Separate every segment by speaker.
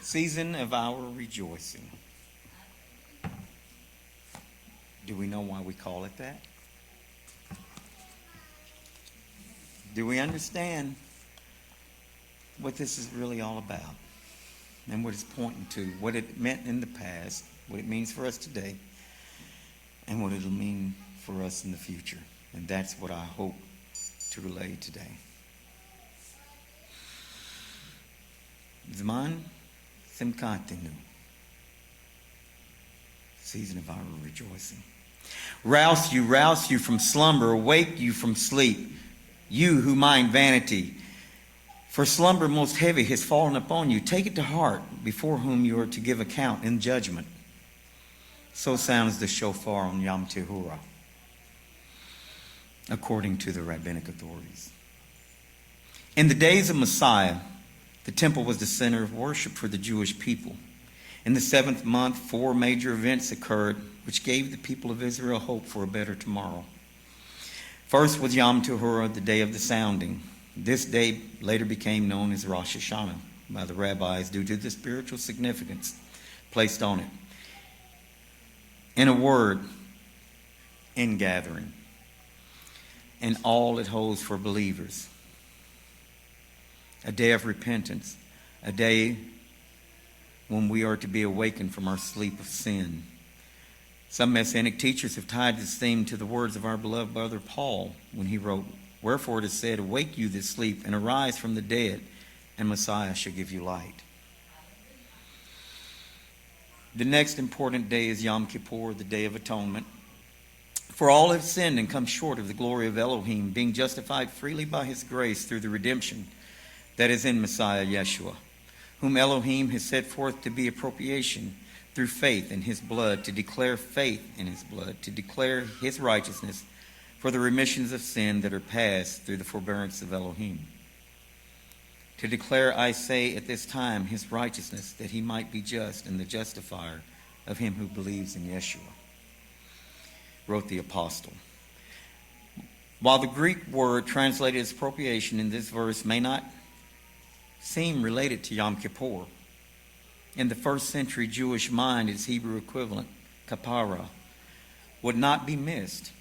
Speaker 1: Season of our rejoicing. Do we know why we call it that? Do we understand what this is really all about? And what it's pointing to, what it meant in the past, what it means for us today, and what it'll mean for us in the future. And that's what I hope to relay today. Zman Simkatenu. Season of our rejoicing. Rouse you from slumber, awake you from sleep, you who mind vanity. For slumber most heavy has fallen upon you. Take it to heart, before whom you are to give account in judgment. So sounds the shofar on Yom Teruah, according to the rabbinic authorities. In the days of Messiah, the temple was the center of worship for the Jewish people. In the 7th month, 4 major events occurred which gave the people of Israel hope for a better tomorrow. First was Yom Teruah, the day of the sounding. This day later became known as Rosh Hashanah by the rabbis due to the spiritual significance placed on it. In a word, ingathering, and all it holds for believers. A day of repentance, a day when we are to be awakened from our sleep of sin. Some Messianic teachers have tied this theme to the words of our beloved brother Paul when he wrote, "Wherefore it is said, awake you that sleep, and arise from the dead, and Messiah shall give you light." The next important day is Yom Kippur, the Day of Atonement. For all have sinned and come short of the glory of Elohim, being justified freely by his grace through the redemption that is in Messiah Yeshua, whom Elohim has set forth to be a propitiation through faith in his blood, to declare faith in his blood, to declare his righteousness for the remissions of sin that are passed through the forbearance of Elohim. To declare, I say, at this time his righteousness, that he might be just and the justifier of him who believes in Yeshua, wrote the apostle. While the Greek word translated as propitiation in this verse may not seem related to Yom Kippur, in the first century Jewish mind, its Hebrew equivalent, kapara, would not be missed.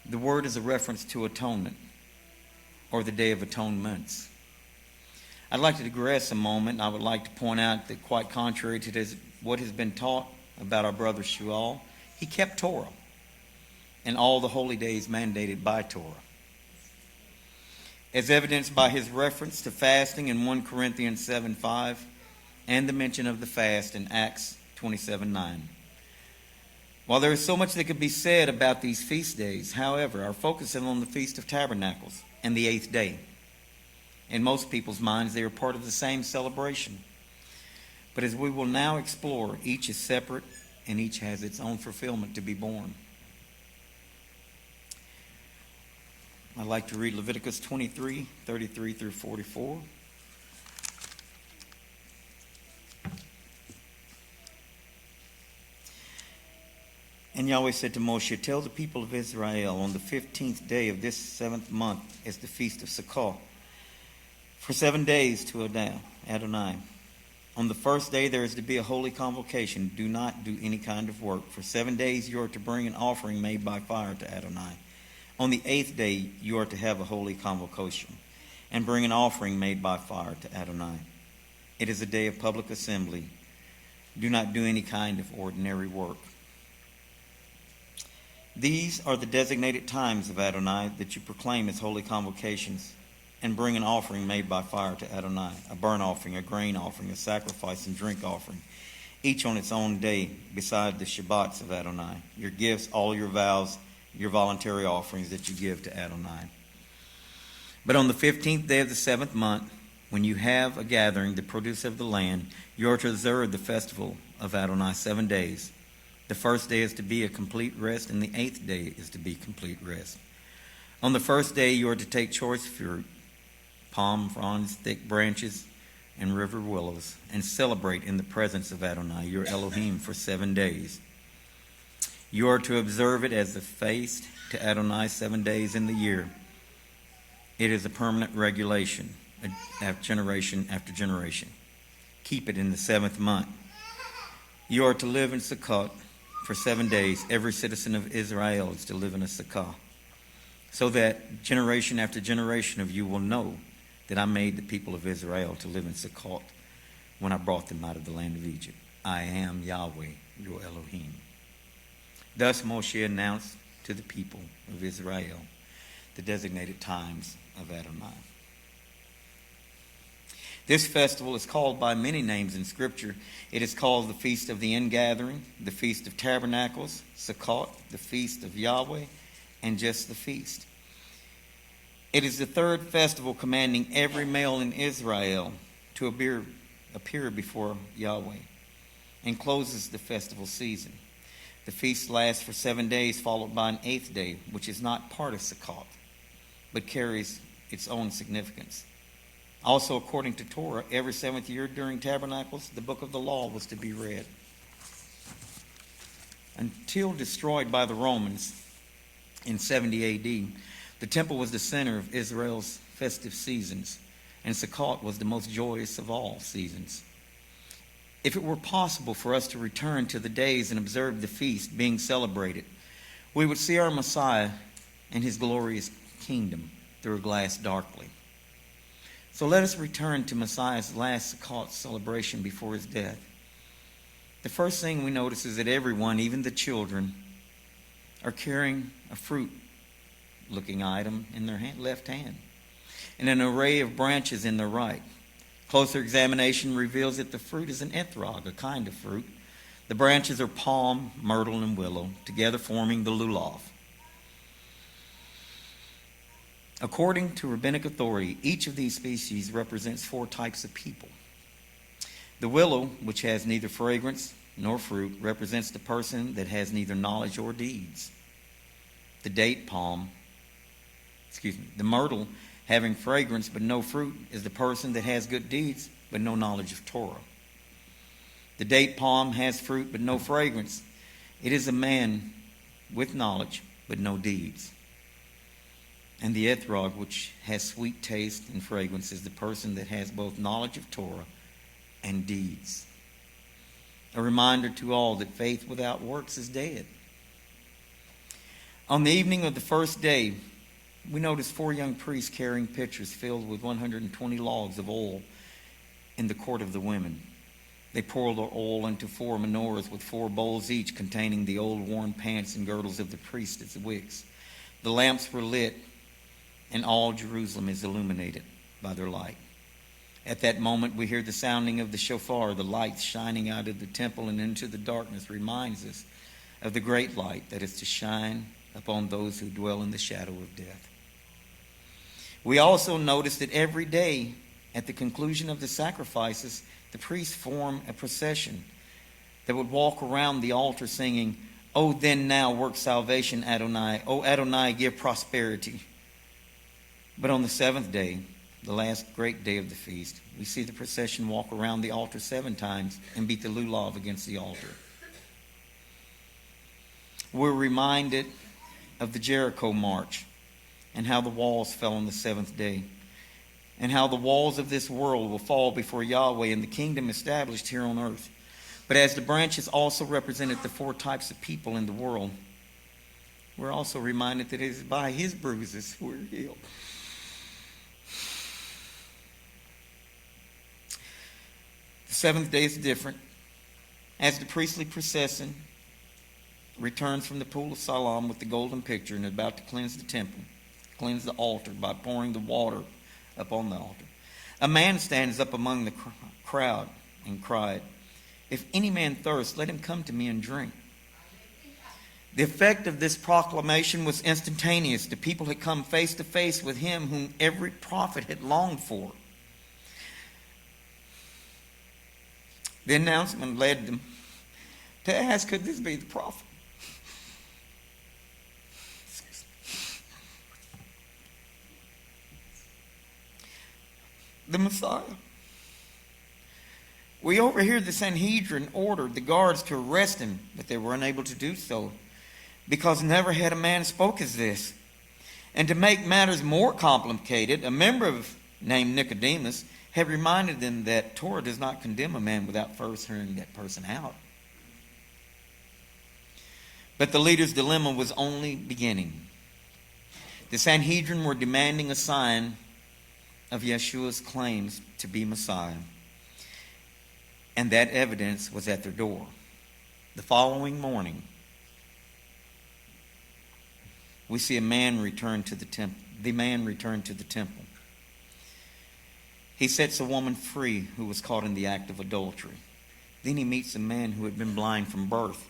Speaker 1: The word is a reference to atonement, or the Day of Atonements. I'd like to digress a moment, and I would like to point out that quite contrary to what has been taught about our brother Shual, he kept Torah and all the holy days mandated by Torah, as evidenced by his reference to fasting in 1 Corinthians 7:5 and the mention of the fast in Acts 27:9. While there is so much that could be said about these feast days, however, our focus is on the Feast of Tabernacles and the 8th day. In most people's minds, they are part of the same celebration. But as we will now explore, each is separate and each has its own fulfillment to be born. I'd like to read Leviticus 23:33 through 44. And Yahweh said to Moshe, tell the people of Israel, on the 15th day of this 7th month is the feast of Sukkot, for 7 days to Adonai. On the first day there is to be a holy convocation. Do not do any kind of work. For 7 days you are to bring an offering made by fire to Adonai. On the 8th day you are to have a holy convocation and bring an offering made by fire to Adonai. It is a day of public assembly. Do not do any kind of ordinary work. These are the designated times of Adonai that you proclaim as holy convocations and bring an offering made by fire to Adonai, a burnt offering, a grain offering, a sacrifice and drink offering, each on its own day beside the Shabbats of Adonai, your gifts, all your vows, your voluntary offerings that you give to Adonai. But on the 15th day of the 7th month, when you have a gathering, the produce of the land, you are to observe the festival of Adonai 7 days. The first day is to be a complete rest, and the 8th day is to be complete rest. On the first day you are to take choice fruit, palm fronds, thick branches, and river willows, and celebrate in the presence of Adonai, your Elohim, for 7 days. You are to observe it as the feast to Adonai 7 days in the year. It is a permanent regulation, generation after generation. keep it in the 7th month. You are to live in Sukkot for 7 days. Every citizen of Israel is to live in a Sukkah, so that generation after generation of you will know that I made the people of Israel to live in Sukkot when I brought them out of the land of Egypt. I am Yahweh, your Elohim. Thus Moshe announced to the people of Israel the designated times of Adonai. This festival is called by many names in Scripture. It is called the Feast of the Ingathering, the Feast of Tabernacles, Sukkot, the Feast of Yahweh, and just the feast. It is the third festival commanding every male in Israel to appear before Yahweh, and closes the festival season. The feast lasts for 7 days, followed by an 8th day, which is not part of Sukkot, but carries its own significance. Also, according to Torah, every 7th year during Tabernacles, the book of the law was to be read. Until destroyed by the Romans in 70 A.D., the temple was the center of Israel's festive seasons, and Sukkot was the most joyous of all seasons. If it were possible for us to return to the days and observe the feast being celebrated, we would see our Messiah and his glorious kingdom through a glass darkly. So let us return to Messiah's last Sukkot celebration before his death. The first thing we notice is that everyone, even the children, are carrying a fruit-looking item in their left hand and an array of branches in their right. Closer examination reveals that the fruit is an etrog, a kind of fruit. The branches are palm, myrtle, and willow, together forming the lulav. According to rabbinic authority, each of these species represents 4 types of people. The willow, which has neither fragrance nor fruit, represents the person that has neither knowledge or deeds. The myrtle, having fragrance but no fruit, is the person that has good deeds but no knowledge of Torah. The date palm has fruit but no fragrance. It is a man with knowledge but no deeds. And the etrog, which has sweet taste and fragrance, is the person that has both knowledge of Torah and deeds. A reminder to all that faith without works is dead. On the evening of the first day, we noticed 4 young priests carrying pitchers filled with 120 logs of oil in the court of the women. They poured the oil into 4 menorahs with 4 bowls each, containing the old worn pants and girdles of the priests as wicks. The lamps were lit, and all Jerusalem is illuminated by their light. At that moment, we hear the sounding of the shofar. The light shining out of the temple and into the darkness reminds us of the great light that is to shine upon those who dwell in the shadow of death. We also notice that every day, at the conclusion of the sacrifices, the priests form a procession that would walk around the altar singing, "O then now work salvation, Adonai. O Adonai, give prosperity." But on the 7th day, the last great day of the feast, we see the procession walk around the altar 7 times and beat the lulav against the altar. We're reminded of the Jericho march and how the walls fell on the 7th day, and how the walls of this world will fall before Yahweh and the kingdom established here on earth. But as the branches also represented the 4 types of people in the world, we're also reminded that it is by his bruises we're healed. The 7th day is different. As the priestly procession returns from the pool of Siloam with the golden pitcher and is about to cleanse the temple, cleanse the altar by pouring the water upon the altar, a man stands up among the crowd and cried, "If any man thirst, let him come to me and drink." The effect of this proclamation was instantaneous. The people had come face to face with him whom every prophet had longed for. The announcement led them to ask, could this be the prophet? The Messiah. We overhear the Sanhedrin ordered the guards to arrest him, but they were unable to do so, because never had a man spoke as this. And to make matters more complicated, a member named Nicodemus had reminded them that Torah does not condemn a man without first hearing that person out. But the leader's dilemma was only beginning. The Sanhedrin were demanding a sign of Yeshua's claims to be Messiah, and that evidence was at their door. The following morning, we see a man return to the temple. The man returned to the temple. He sets a woman free who was caught in the act of adultery. Then he meets a man who had been blind from birth.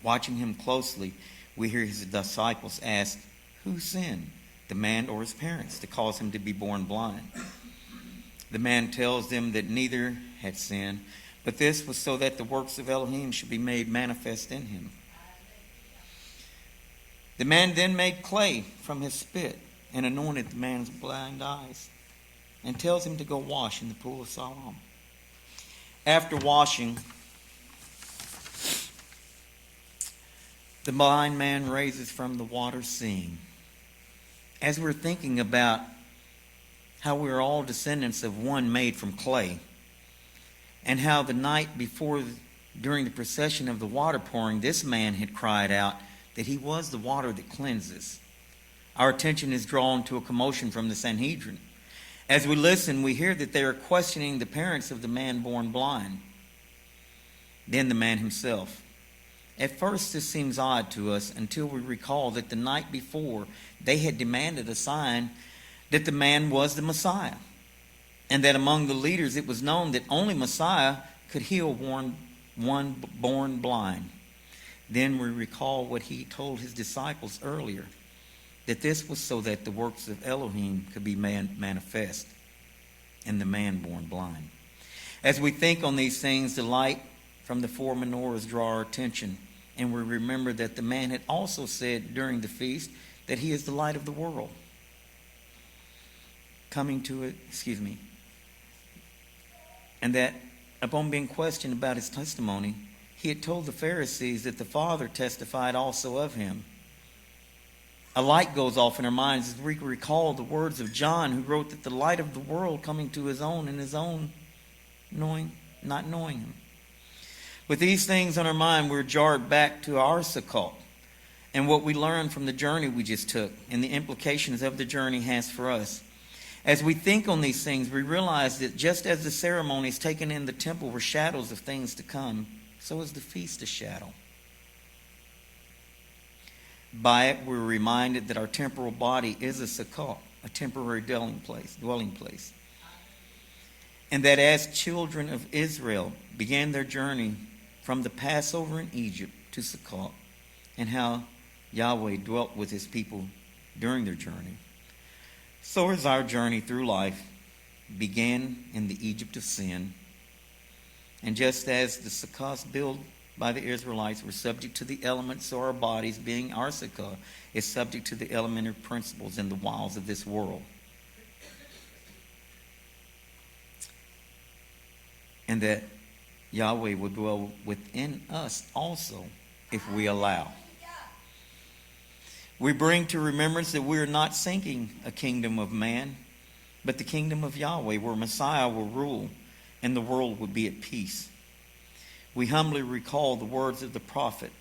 Speaker 1: Watching him closely, we hear his disciples ask, "Who sinned, the man or his parents, to cause him to be born blind?" The man tells them that neither had sinned, but this was so that the works of Elohim should be made manifest in him. The man then made clay from his spit and anointed the man's blind eyes and tells him to go wash in the pool of Siloam. After washing, the blind man raises from the water, seeing. As we're thinking about how we're all descendants of one made from clay, and how the night before, during the procession of the water pouring, this man had cried out that he was the water that cleanses, our attention is drawn to a commotion from the Sanhedrin. As we listen, we hear that they are questioning the parents of the man born blind, then the man himself. At first, this seems odd to us until we recall that the night before, they had demanded a sign that the man was the Messiah, and that among the leaders it was known that only Messiah could heal one born blind. Then we recall what he told his disciples earlier, that this was so that the works of Elohim could be manifest in the man born blind. As we think on these things, the light from the four menorahs draw our attention, and we remember that the man had also said during the feast that he is the light of the world. And that upon being questioned about his testimony, he had told the Pharisees that the Father testified also of him. A light goes off in our minds as we recall the words of John, who wrote that the light of the world coming to his own, and his own not knowing him. With these things on our mind, we're jarred back to our Sukkot and what we learned from the journey we just took and the implications of the journey has for us. As we think on these things, we realize that just as the ceremonies taken in the temple were shadows of things to come, so is the feast a shadow. By it, we're reminded that our temporal body is a Sukkot, a temporary dwelling place. And that as children of Israel began their journey from the Passover in Egypt to Sukkot, and how Yahweh dwelt with his people during their journey, so as our journey through life began in the Egypt of sin. And just as the Sukkahs built by the Israelites were subject to the elements, so our bodies, being our Sukkah, is subject to the elementary principles and the wiles of this world. And that Yahweh will dwell within us also if we allow. We bring to remembrance that we are not seeking a kingdom of man, but the kingdom of Yahweh, where Messiah will rule and the world will be at peace. We humbly recall the words of the prophet.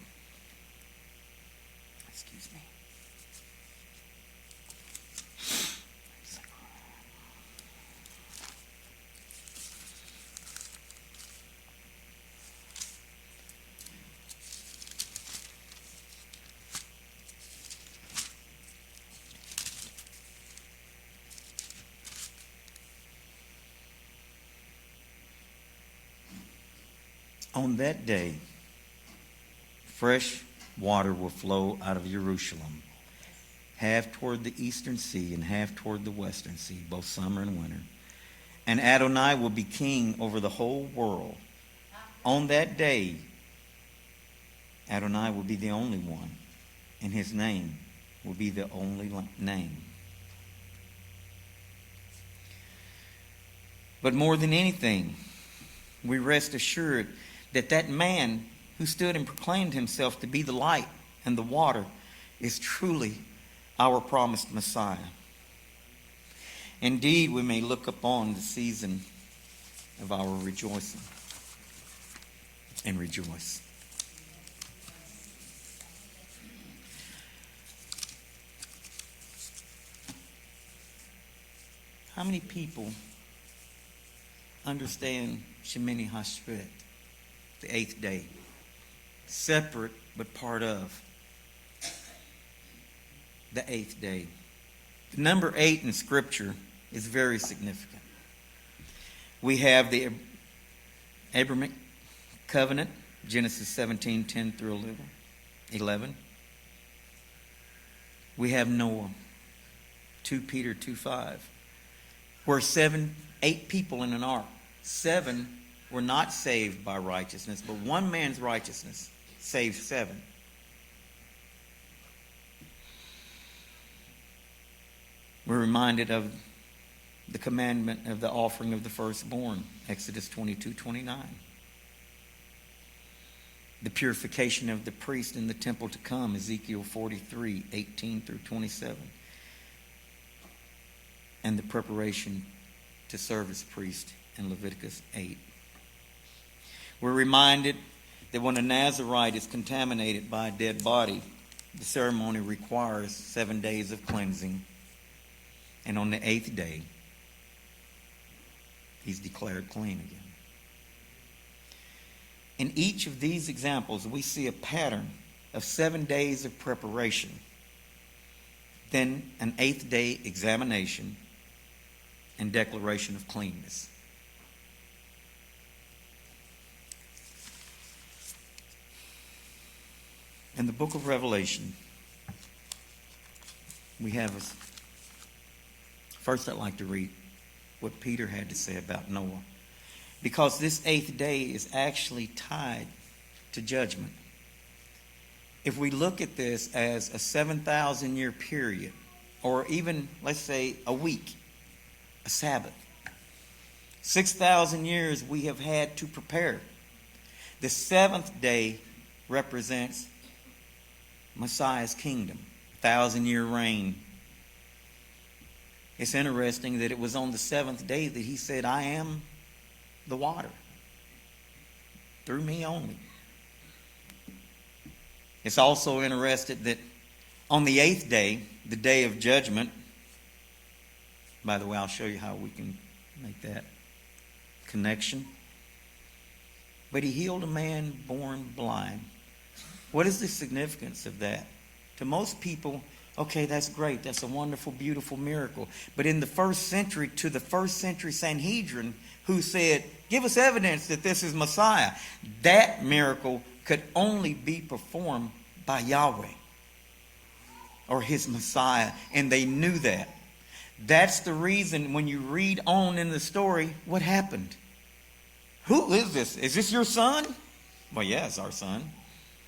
Speaker 1: On that day, fresh water will flow out of Jerusalem, half toward the eastern sea and half toward the western sea, both summer and winter. And Adonai will be king over the whole world. On that day, Adonai will be the only one, and his name will be the only name. But more than anything, we rest assured that man who stood and proclaimed himself to be the light and the water is truly our promised Messiah. Indeed, we may look upon the season of our rejoicing and rejoice. How many people understand Shemini Hashret, the eighth day? Separate but part of the eighth day. The number 8 in Scripture is very significant. We have the Abrahamic covenant, Genesis 17:10 through 11. We have Noah, 2 Peter 2:5. Where 8 people in an ark. 7 were not saved by righteousness, but one man's righteousness saved 7. We're reminded of the commandment of the offering of the firstborn, Exodus 22:29. The purification of the priest in the temple to come, Ezekiel 43:18 through 27. And the preparation to serve as priest in Leviticus 8. We're reminded that when a Nazirite is contaminated by a dead body, the ceremony requires 7 days of cleansing. And on the 8th day, he's declared clean again. In each of these examples, we see a pattern of 7 days of preparation, then an 8th day examination and declaration of cleanness. In the book of Revelation, we have first I'd like to read what Peter had to say about Noah, because this 8th day is actually tied to judgment. If we look at this as a 7,000-year period, or even, let's say, a week, a Sabbath, 6,000 years we have had to prepare. The 7th day represents Messiah's kingdom, 1,000-year reign. It's interesting that it was on the 7th day that he said, I am the water. Through me only. It's also interesting that on the 8th day, the day of judgment, by the way, I'll show you how we can make that connection. But he healed a man born blind. What is the significance of that? To most people, okay, that's great. That's a wonderful, beautiful miracle. But in the first century, to the first century Sanhedrin, who said, give us evidence that this is Messiah, that miracle could only be performed by Yahweh or his Messiah. And they knew that. That's the reason when you read on in the story, what happened? Who is this? Is this your son? Well, yeah, it's our son.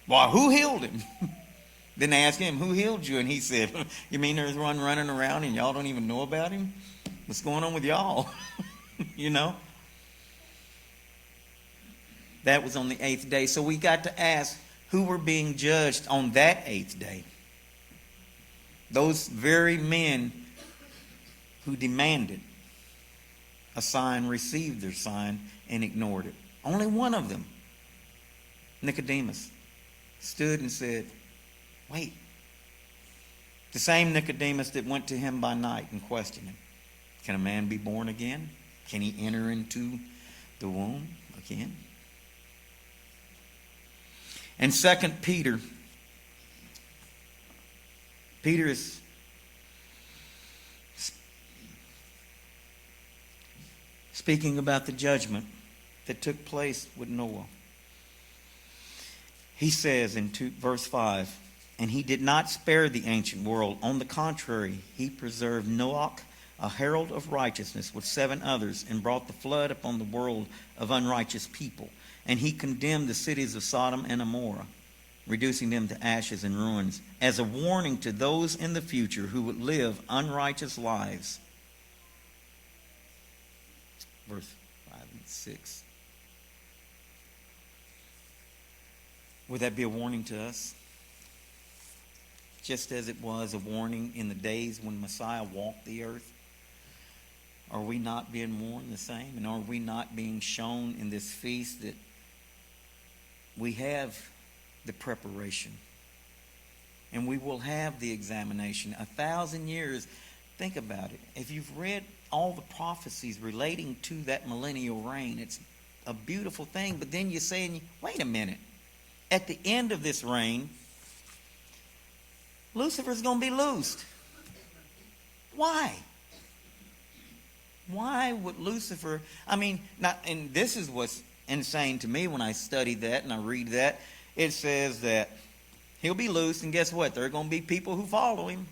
Speaker 1: Well, who healed him? Then they asked him, who healed you? And he said, you mean there's one running around and y'all don't even know about him? What's going on with y'all? You know? That was on the 8th day. So we got to ask who were being judged on that 8th day. Those very men who demanded a sign received their sign and ignored it. Only one of them, Nicodemus, stood and said, wait. The same Nicodemus that went to him by night and questioned him. Can a man be born again? Can he enter into the womb again? And 2 Peter is speaking about the judgment that took place with Noah. He says in verse 5, and he did not spare the ancient world. On the contrary, he preserved Noah, a herald of righteousness, with 7 others, and brought the flood upon the world of unrighteous people. And he condemned the cities of Sodom and Gomorrah, reducing them to ashes and ruins, as a warning to those in the future who would live unrighteous lives. Verse 5 and 6. Would that be a warning to us? Just as it was a warning in the days when Messiah walked the earth. Are we not being worn the same? And are we not being shown in this feast that we have the preparation? And we will have the examination. 1,000 years, think about it. If you've read all the prophecies relating to that millennial reign, it's a beautiful thing. But then you're saying, wait a minute. At the end of this reign, Lucifer's going to be loosed. Why? Why would Lucifer, and this is what's insane to me when I study that and I read that. It says that he'll be loosed, and guess what? There are going to be people who follow him.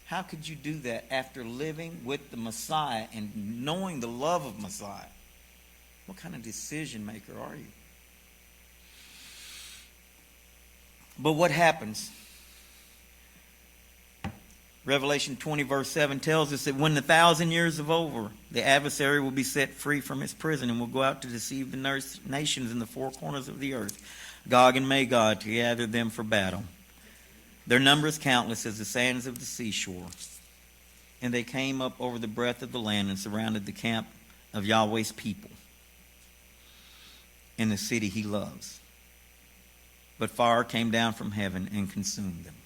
Speaker 1: How could you do that after living with the Messiah and knowing the love of Messiah? What kind of decision maker are you? But what happens? Revelation 20 verse 7 tells us that when the 1,000 years are over, the adversary will be set free from his prison and will go out to deceive the nations in the four corners of the earth, Gog and Magog, to gather them for battle. Their number is countless as the sands of the seashore. And they came up over the breadth of the land and surrounded the camp of Yahweh's people in the city he loves. But fire came down from heaven and consumed them.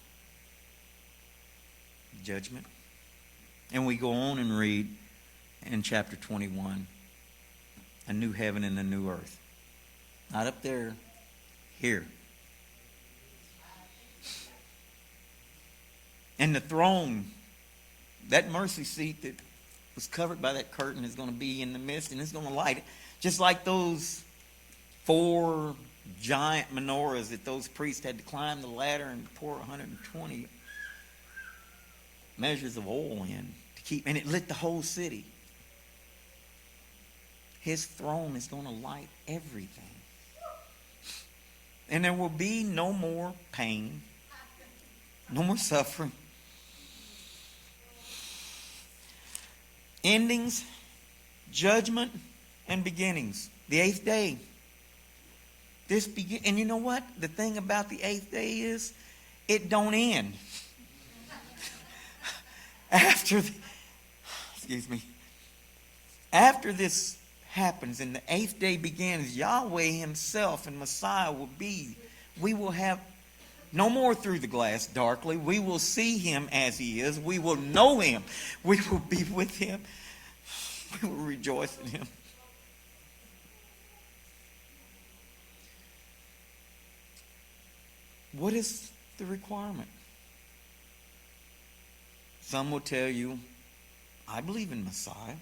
Speaker 1: Judgment. And we go on and read in chapter 21, a new heaven and a new earth. Not up there, here. And the throne, that mercy seat that was covered by that curtain, is going to be in the midst, and it's going to light it. Just like those 4 giant menorahs that those priests had to climb the ladder and pour 120 measures of oil in to keep, and it lit the whole city. His throne is going to light everything. And there will be no more pain, no more suffering. Endings, judgment, and beginnings. The 8th day. And you know what? The thing about the 8th day is, it don't end. After this happens and the 8th day begins, Yahweh himself and Messiah we will have no more through the glass darkly. We will see him as he is. We will know him. We will be with him. We will rejoice in him. What is the requirement? Some will tell you, I believe in Messiah,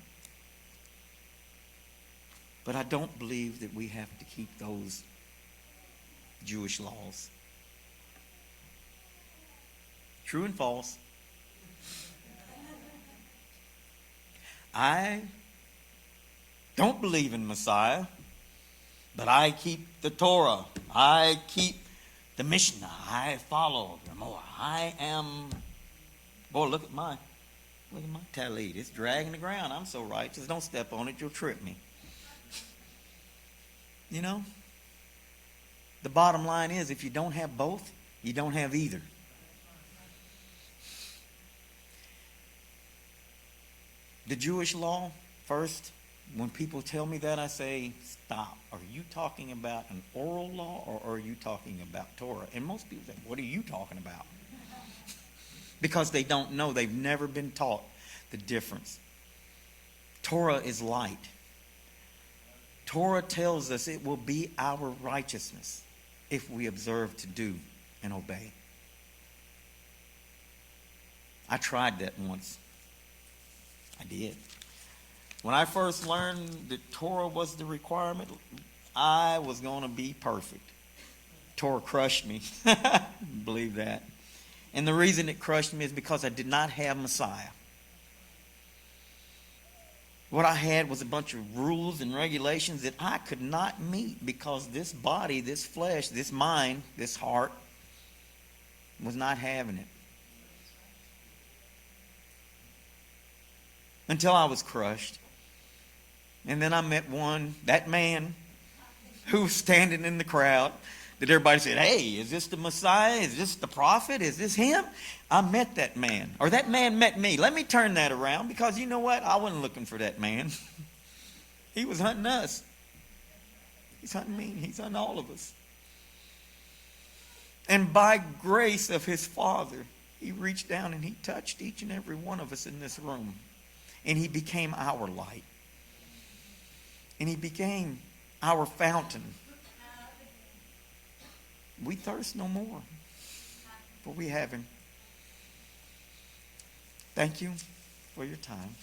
Speaker 1: but I don't believe that we have to keep those Jewish laws. True and false. I don't believe in Messiah, but I keep the Torah. I keep the Mishnah. I follow them. I am... Boy, look at my tallit. It's dragging the ground. I'm so righteous. Don't step on it. You'll trip me. You know? The bottom line is, if you don't have both, you don't have either. The Jewish law, first, when people tell me that, I say, stop. Are you talking about an oral law, or are you talking about Torah? And most people say, what are you talking about? Because they don't know. They've never been taught the difference. Torah is light. Torah tells us it will be our righteousness if we observe to do and obey. I tried that once. I did. When I first learned that Torah was the requirement, I was going to be perfect. Torah crushed me. Believe that. And the reason it crushed me is because I did not have Messiah. What I had was a bunch of rules and regulations that I could not meet because this body, this flesh, this mind, this heart was not having it. Until I was crushed. And then I met that man who was standing in the crowd, that everybody said, hey, is this the Messiah? Is this the prophet? Is this him? I met that man, or that man met me. Let me turn that around, because you know what? I wasn't looking for that man. He was hunting us. He's hunting me. He's hunting all of us. And by grace of his Father, he reached down and he touched each and every one of us in this room. And he became our light. And he became our fountain. We thirst no more, for we have him. Thank you for your time.